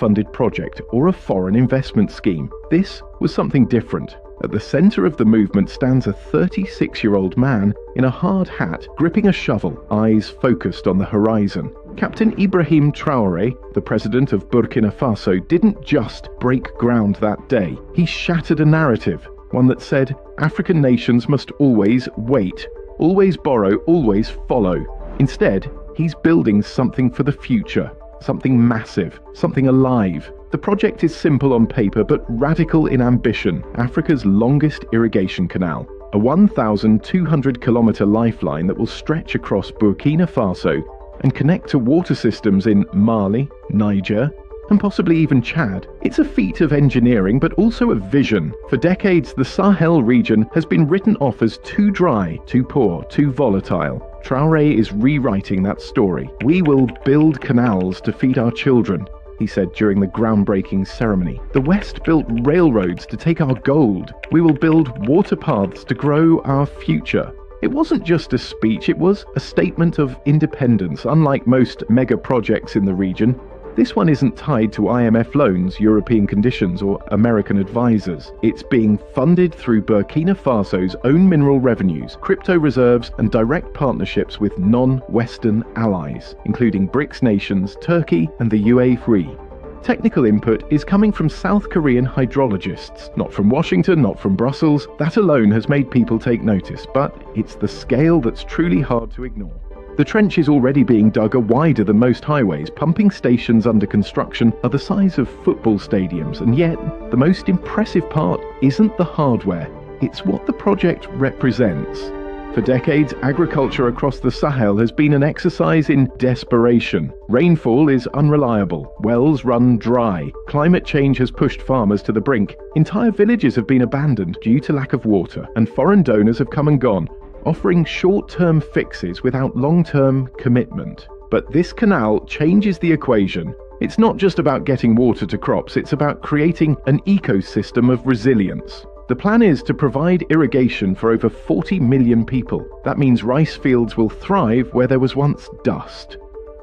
government-funded project or a foreign investment scheme. This was something different. At the center of the movement stands a 36-year-old man in a hard hat, gripping a shovel, eyes focused on the horizon. Captain Ibrahim Traoré, the president of Burkina Faso, didn't just break ground that day. He shattered a narrative, one that said African nations must always wait, always borrow, always follow. Instead, he's building something for the future, something massive, something alive. The project is simple on paper but radical in ambition. Africa's longest irrigation canal, a 1,200-kilometer lifeline that will stretch across Burkina Faso and connect to water systems in Mali, Niger, and possibly even Chad. It's a feat of engineering but also a vision. For decades, the Sahel region has been written off as too dry, too poor, too volatile. Traoré is rewriting that story. "We will build canals to feed our children," he said during the groundbreaking ceremony. "The West built railroads to take our gold. We will build water paths to grow our future." It wasn't just a speech, it was a statement of independence. Unlike most mega projects in the region, this one isn't tied to IMF loans, European conditions, or American advisors. It's being funded through Burkina Faso's own mineral revenues, crypto reserves, and direct partnerships with non-Western allies, including BRICS nations, Turkey, and the UAE. Technical input is coming from South Korean hydrologists, not from Washington, not from Brussels. That alone has made people take notice, but it's the scale that's truly hard to ignore. The trench is already being dug are wider than most highways. Pumping stations under construction are the size of football stadiums, and yet the most impressive part isn't the hardware, it's what the project represents. For decades, agriculture across the Sahel has been an exercise in desperation. Rainfall is unreliable, wells run dry, climate change has pushed farmers to the brink, entire villages have been abandoned due to lack of water, and foreign donors have come and gone, offering short-term fixes without long-term commitment. But this canal changes the equation. It's not just about getting water to crops, it's about creating an ecosystem of resilience. The plan is to provide irrigation for over 40 million people. That means rice fields will thrive where there was once dust.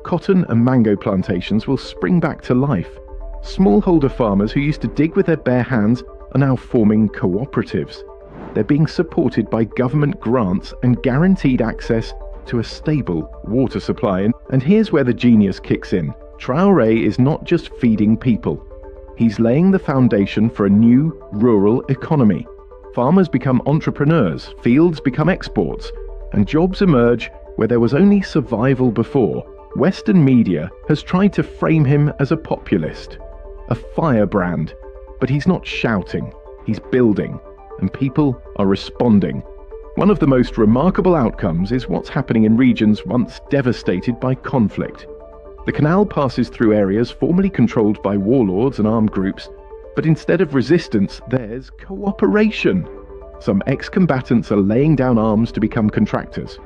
Cotton and mango plantations will spring back to life. Smallholder farmers who used to dig with their bare hands are now forming cooperatives. They're being supported by government grants and guaranteed access to a stable water supply. And here's where the genius kicks in. Traoré is not just feeding people. He's laying the foundation for a new rural economy. Farmers become entrepreneurs, fields become exports, and jobs emerge where there was only survival before. Western media has tried to frame him as a populist, a firebrand, but he's not shouting, he's building, and people are responding. One of the most remarkable outcomes is what's happening in regions once devastated by conflict. The canal passes through areas formerly controlled by warlords and armed groups, but instead of resistance, there's cooperation. Some ex-combatants are laying down arms to become contractors.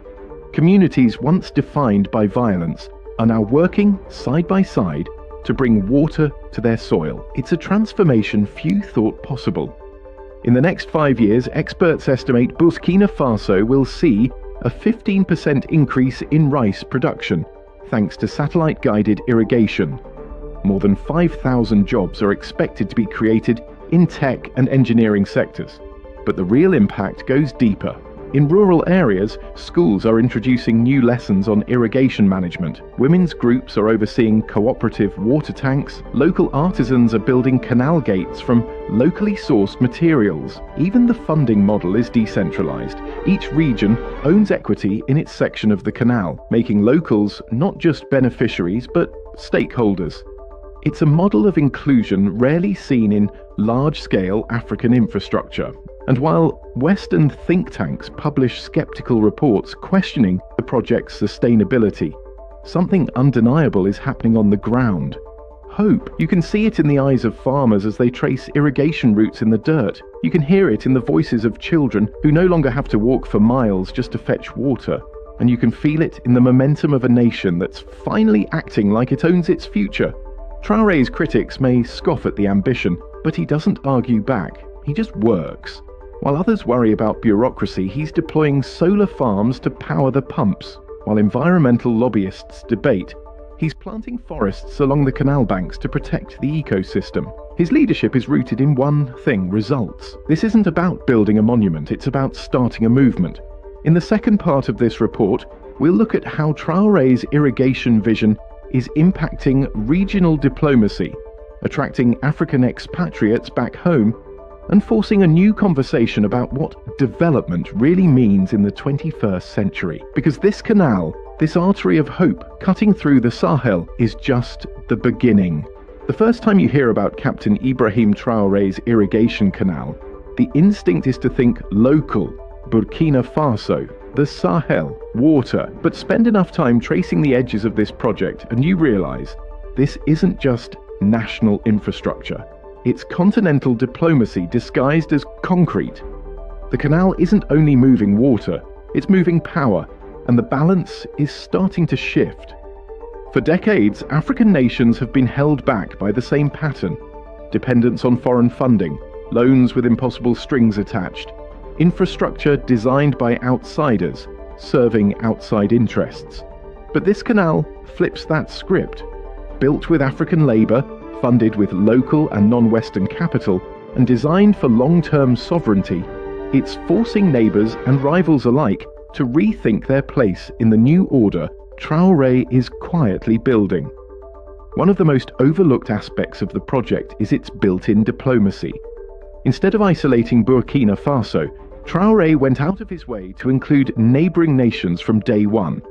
Communities once defined by violence are now working side by side to bring water to their soil. It's a transformation few thought possible. In the next 5 years, experts estimate Burkina Faso will see a 15% increase in rice production, thanks to satellite-guided irrigation. More than 5,000 jobs are expected to be created in tech and engineering sectors. But the real impact goes deeper. In rural areas, schools are introducing new lessons on irrigation management. Women's groups are overseeing cooperative water tanks. Local artisans are building canal gates from locally sourced materials. Even the funding model is decentralized. Each region owns equity in its section of the canal, making locals not just beneficiaries but stakeholders. It's a model of inclusion rarely seen in large-scale African infrastructure. And while Western think tanks publish skeptical reports questioning the project's sustainability, something undeniable is happening on the ground. Hope. You can see it in the eyes of farmers as they trace irrigation routes in the dirt. You can hear it in the voices of children who no longer have to walk for miles just to fetch water. And you can feel it in the momentum of a nation that's finally acting like it owns its future. Traoré's critics may scoff at the ambition, but he doesn't argue back. He just works. While others worry about bureaucracy, he's deploying solar farms to power the pumps. While environmental lobbyists debate, He's planting forests along the canal banks to protect the ecosystem. His leadership is rooted in one thing: results. This isn't about building a monument, it's about starting a movement. In the second part of this report, we'll look at how Traoré's irrigation vision is impacting regional diplomacy, attracting African expatriates back home, and forcing a new conversation about what development really means in the 21st century. Because this canal, this artery of hope cutting through the Sahel, is just the beginning. The first time you hear about Captain Ibrahim Traoré's irrigation canal, the instinct is to think local, Burkina Faso, the Sahel, water. But spend enough time tracing the edges of this project and you realize this isn't just national infrastructure. It's continental diplomacy disguised as concrete. The canal isn't only moving water, it's moving power, and the balance is starting to shift. For decades, African nations have been held back by the same pattern: dependence on foreign funding, loans with impossible strings attached, infrastructure designed by outsiders, serving outside interests. But this canal flips that script. Built with African labour, funded with local and non-Western capital, and designed for long-term sovereignty, it's forcing neighbours and rivals alike to rethink their place in the new order Traoré is quietly building. One of the most overlooked aspects of the project is its built-in diplomacy. Instead of isolating Burkina Faso, Traoré went out of his way to include neighbouring nations from day one.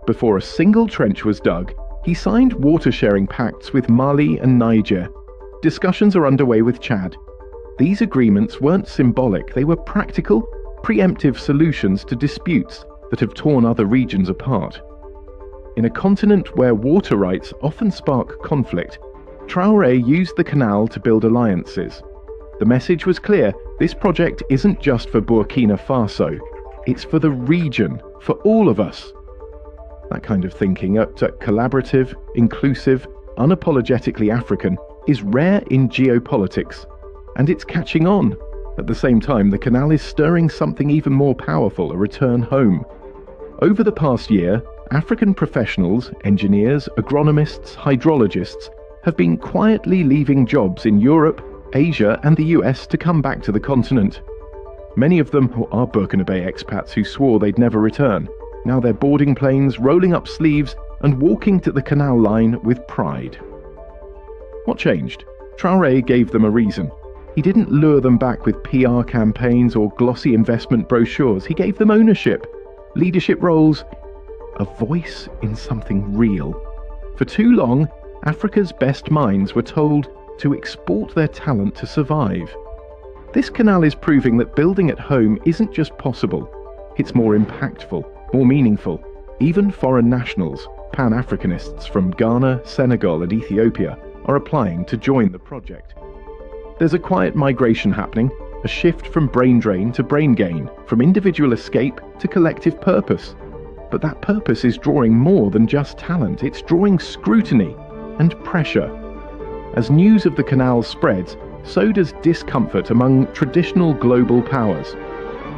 Before a single trench was dug, he signed water-sharing pacts with Mali and Niger. Discussions are underway with Chad. These agreements weren't symbolic, they were practical, preemptive solutions to disputes that have torn other regions apart. In a continent where water rights often spark conflict, Traoré used the canal to build alliances. The message was clear: this project isn't just for Burkina Faso, it's for the region, for all of us. That kind of thinking, collaborative, inclusive, unapologetically African, is rare in geopolitics, and it's catching on. At the same time, the canal is stirring something even more powerful: a return home. Over the past year, African professionals, engineers, agronomists, hydrologists, have been quietly leaving jobs in Europe, Asia and the US to come back to the continent. Many of them are Burkinabe expats who swore they'd never return. Now they're boarding planes, rolling up sleeves and walking to the canal line with pride. What changed? Traoré gave them a reason. He didn't lure them back with PR campaigns or glossy investment brochures. He gave them ownership, leadership roles, a voice in something real. For too long, Africa's best minds were told to export their talent to survive. This canal is proving that building at home isn't just possible, it's more impactful, more meaningful. Even foreign nationals, Pan-Africanists from Ghana, Senegal and Ethiopia, are applying to join the project. There's a quiet migration happening, a shift from brain drain to brain gain, from individual escape to collective purpose. But that purpose is drawing more than just talent, it's drawing scrutiny and pressure. As news of the canal spreads, so does discomfort among traditional global powers.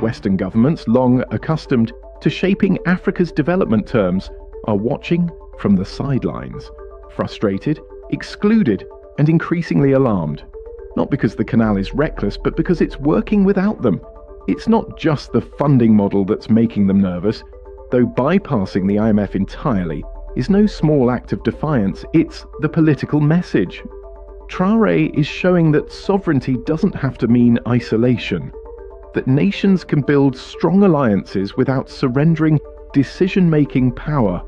Western governments, long accustomed to shaping Africa's development terms, are watching from the sidelines, frustrated, excluded, and increasingly alarmed. Not because the canal is reckless, but because it's working without them. It's not just the funding model that's making them nervous, though bypassing the IMF entirely is no small act of defiance, it's the political message. Traoré is showing that sovereignty doesn't have to mean isolation, that nations can build strong alliances without surrendering decision-making power.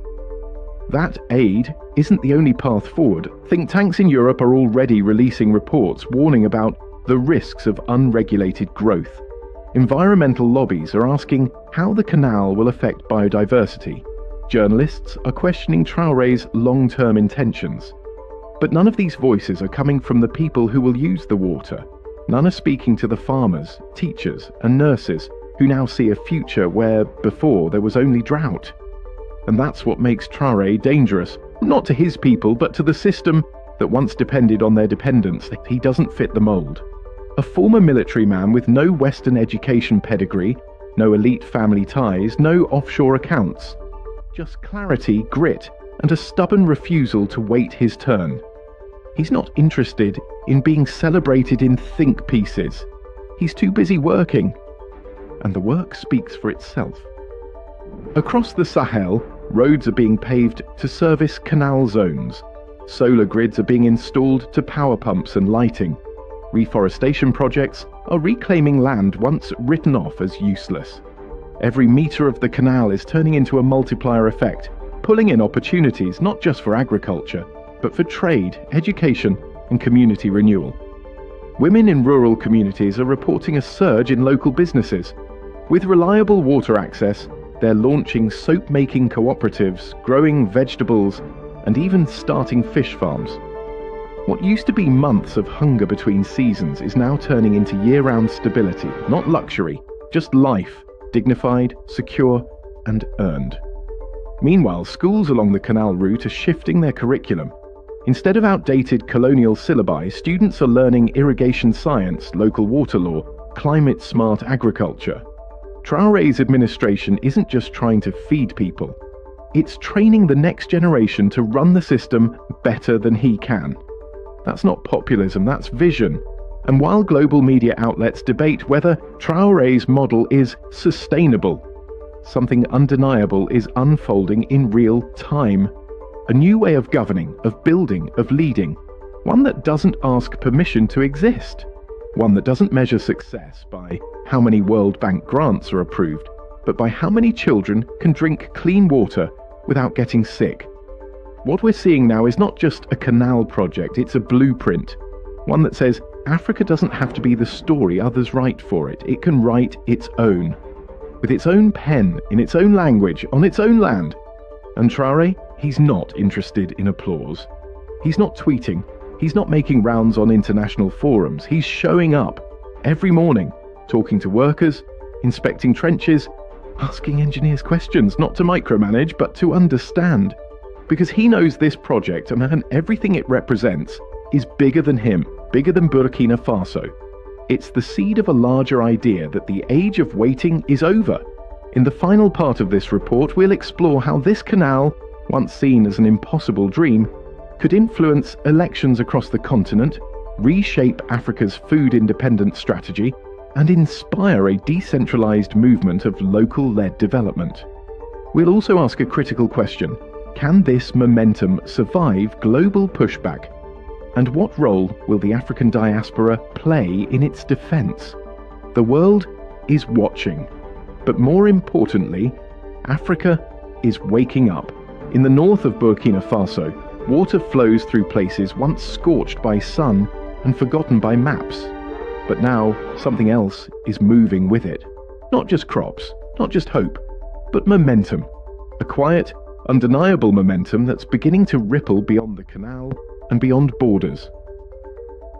That aid isn't the only path forward. Think tanks in Europe are already releasing reports warning about the risks of unregulated growth. Environmental lobbies are asking how the canal will affect biodiversity. Journalists are questioning Traoré's long-term intentions. But none of these voices are coming from the people who will use the water. None are speaking to the farmers, teachers and nurses who now see a future where before there was only drought. And that's what makes Traoré dangerous, not to his people but to the system that once depended on their dependents. He doesn't fit the mould. A former military man with no Western education pedigree, no elite family ties, no offshore accounts. Just clarity, grit, and a stubborn refusal to wait his turn. He's not interested in being celebrated in think pieces. He's too busy working. And the work speaks for itself. Across the Sahel, roads are being paved to service canal zones. Solar grids are being installed to power pumps and lighting. Reforestation projects are reclaiming land once written off as useless. Every metre of the canal is turning into a multiplier effect, pulling in opportunities not just for agriculture, but for trade, education, and community renewal. Women in rural communities are reporting a surge in local businesses. With reliable water access, they're launching soap-making cooperatives, growing vegetables, and even starting fish farms. What used to be months of hunger between seasons is now turning into year-round stability, not luxury, just life, dignified, secure, and earned. Meanwhile, schools along the canal route are shifting their curriculum. Instead of outdated colonial syllabi, students are learning irrigation science, local water law, climate-smart agriculture. Traoré's administration isn't just trying to feed people. It's training the next generation to run the system better than he can. That's not populism, that's vision. And while global media outlets debate whether Traoré's model is sustainable, something undeniable is unfolding in real time. A new way of governing, of building, of leading. One that doesn't ask permission to exist. One that doesn't measure success by how many World Bank grants are approved, but by how many children can drink clean water without getting sick. What we're seeing now is not just a canal project, it's a blueprint. One that says Africa doesn't have to be the story others write for it. It can write its own. With its own pen, in its own language, on its own land. And Traoré, he's not interested in applause. He's not tweeting. He's not making rounds on international forums. He's showing up every morning, talking to workers, inspecting trenches, asking engineers questions, not to micromanage, but to understand. Because he knows this project and everything it represents is bigger than him, bigger than Burkina Faso. It's the seed of a larger idea that the age of waiting is over. In the final part of this report, we'll explore how this canal, once seen as an impossible dream, could influence elections across the continent, reshape Africa's food independence strategy, and inspire a decentralized movement of local-led development. We'll also ask a critical question. Can this momentum survive global pushback? And what role will the African diaspora play in its defense? The world is watching. But more importantly, Africa is waking up. In the north of Burkina Faso, water flows through places once scorched by sun and forgotten by maps. But now, something else is moving with it. Not just crops, not just hope, but momentum. A quiet, undeniable momentum that's beginning to ripple beyond the canal and beyond borders.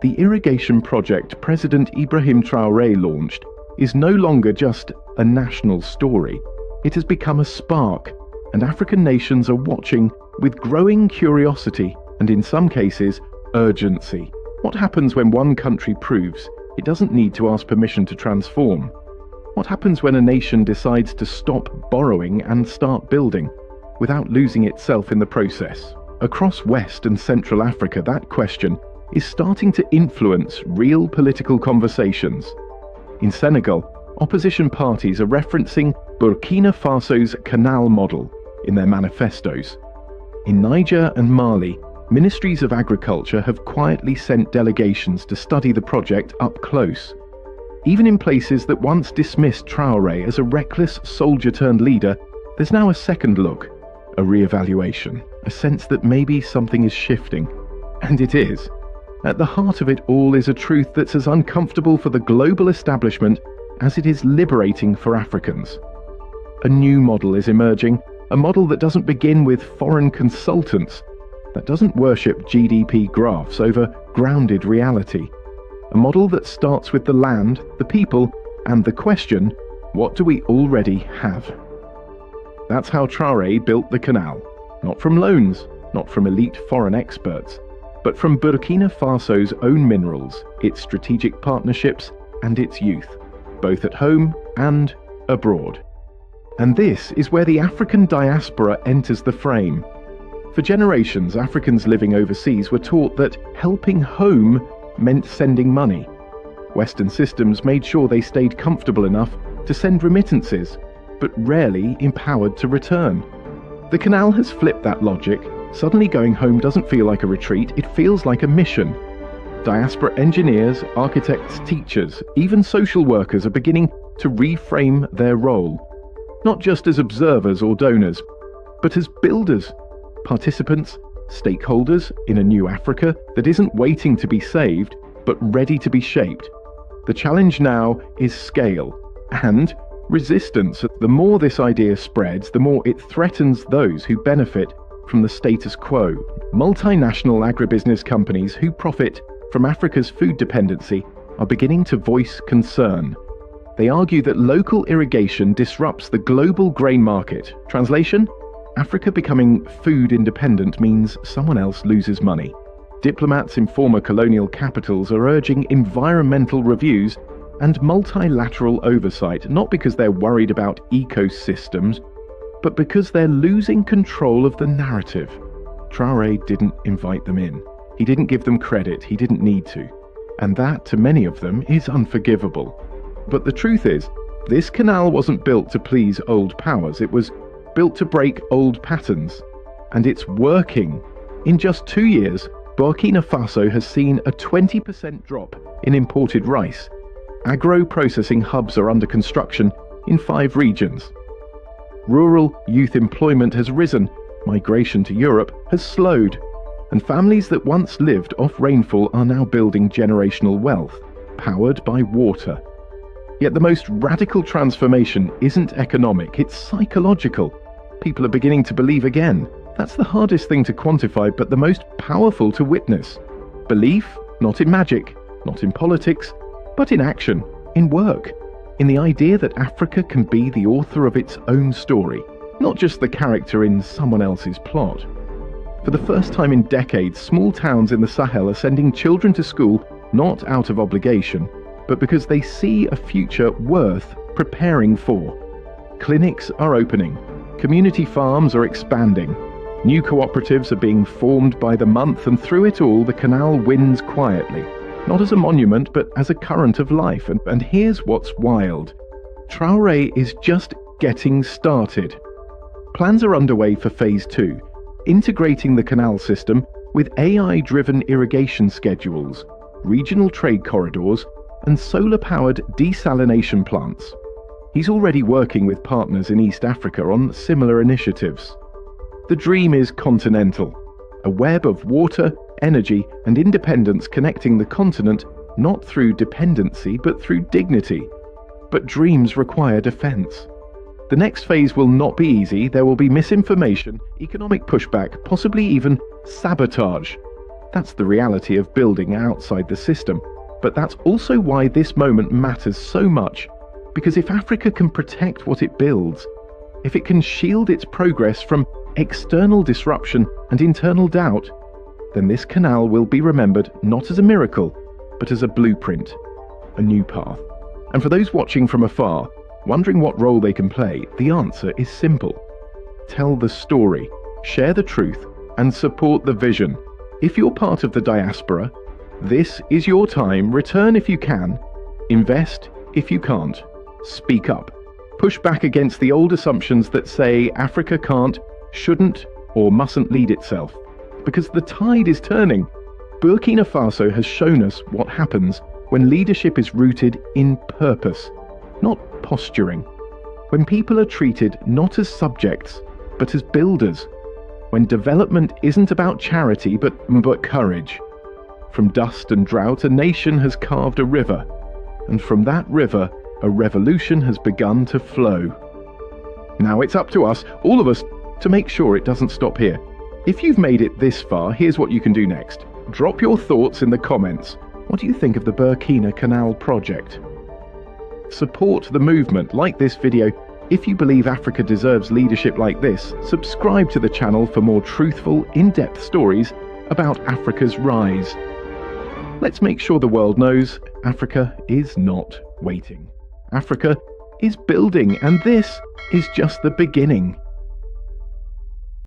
The irrigation project President Ibrahim Traoré launched is no longer just a national story. It has become a spark, and African nations are watching with growing curiosity and, in some cases, urgency. What happens when one country proves it doesn't need to ask permission to transform? What happens when a nation decides to stop borrowing and start building, without losing itself in the process? Across West and Central Africa, that question is starting to influence real political conversations. In Senegal, opposition parties are referencing Burkina Faso's canal model in their manifestos. In Niger and Mali, ministries of agriculture have quietly sent delegations to study the project up close. Even in places that once dismissed Traoré as a reckless soldier-turned-leader, there's now a second look, a re-evaluation, a sense that maybe something is shifting. And it is. At the heart of it all is a truth that's as uncomfortable for the global establishment as it is liberating for Africans. A new model is emerging, a model that doesn't begin with foreign consultants, that doesn't worship GDP graphs over grounded reality. A model that starts with the land, the people, and the question, what do we already have? That's how Traoré built the canal. Not from loans, not from elite foreign experts, but from Burkina Faso's own minerals, its strategic partnerships, and its youth, both at home and abroad. And this is where the African diaspora enters the frame. For generations, Africans living overseas were taught that helping home meant sending money. Western systems made sure they stayed comfortable enough to send remittances, but rarely empowered to return. The canal has flipped that logic. Suddenly going home doesn't feel like a retreat, it feels like a mission. Diaspora engineers, architects, teachers, even social workers are beginning to reframe their role, not just as observers or donors, but as builders, participants, stakeholders in a new Africa that isn't waiting to be saved, but ready to be shaped. The challenge now is scale and resistance. The more this idea spreads, the more it threatens those who benefit from the status quo. Multinational agribusiness companies who profit from Africa's food dependency are beginning to voice concern. They argue that local irrigation disrupts the global grain market. Translation? Africa becoming food independent means someone else loses money. Diplomats in former colonial capitals are urging environmental reviews and multilateral oversight, not because they're worried about ecosystems, but because they're losing control of the narrative. Traoré didn't invite them in. He didn't give them credit, he didn't need to. And that, to many of them, is unforgivable. But the truth is, this canal wasn't built to please old powers, it was built to break old patterns. And it's working. In just 2 years, Burkina Faso has seen a 20% drop in imported rice. Agro-processing hubs are under construction in 5 regions. Rural youth employment has risen, migration to Europe has slowed, and families that once lived off rainfall are now building generational wealth, powered by water. Yet the most radical transformation isn't economic, it's psychological. People are beginning to believe again. That's the hardest thing to quantify, but the most powerful to witness. Belief, not in magic, not in politics, but in action, in work, in the idea that Africa can be the author of its own story, not just the character in someone else's plot. For the first time in decades, small towns in the Sahel are sending children to school not out of obligation, but because they see a future worth preparing for. Clinics are opening, community farms are expanding, new cooperatives are being formed by the month, and through it all the canal wins quietly, not as a monument but as a current of life. And here's what's wild. Traoré is just getting started. Plans are underway for Phase 2, integrating the canal system with AI-driven irrigation schedules, regional trade corridors, and solar-powered desalination plants. He's already working with partners in East Africa on similar initiatives. The dream is continental, a web of water, energy, and independence connecting the continent not through dependency but through dignity. But dreams require defense. The next phase will not be easy. There will be misinformation, economic pushback, possibly even sabotage. That's the reality of building outside the system. But that's also why this moment matters so much. Because if Africa can protect what it builds, if it can shield its progress from external disruption and internal doubt, then this canal will be remembered not as a miracle, but as a blueprint, a new path. And for those watching from afar, wondering what role they can play, the answer is simple. Tell the story, share the truth, and support the vision. If you're part of the diaspora, this is your time. Return if you can. Invest if you can't. Speak up. Push back against the old assumptions that say Africa can't, shouldn't, or mustn't lead itself. Because the tide is turning. Burkina Faso has shown us what happens when leadership is rooted in purpose, not posturing. When people are treated not as subjects, but as builders. When development isn't about charity, but courage. From dust and drought, a nation has carved a river, and from that river, a revolution has begun to flow. Now it's up to us, all of us, to make sure it doesn't stop here. If you've made it this far, here's what you can do next. Drop your thoughts in the comments. What do you think of the Burkina Canal project? Support the movement, like this video. If you believe Africa deserves leadership like this, subscribe to the channel for more truthful, in-depth stories about Africa's rise. Let's make sure the world knows Africa is not waiting. Africa is building, and this is just the beginning.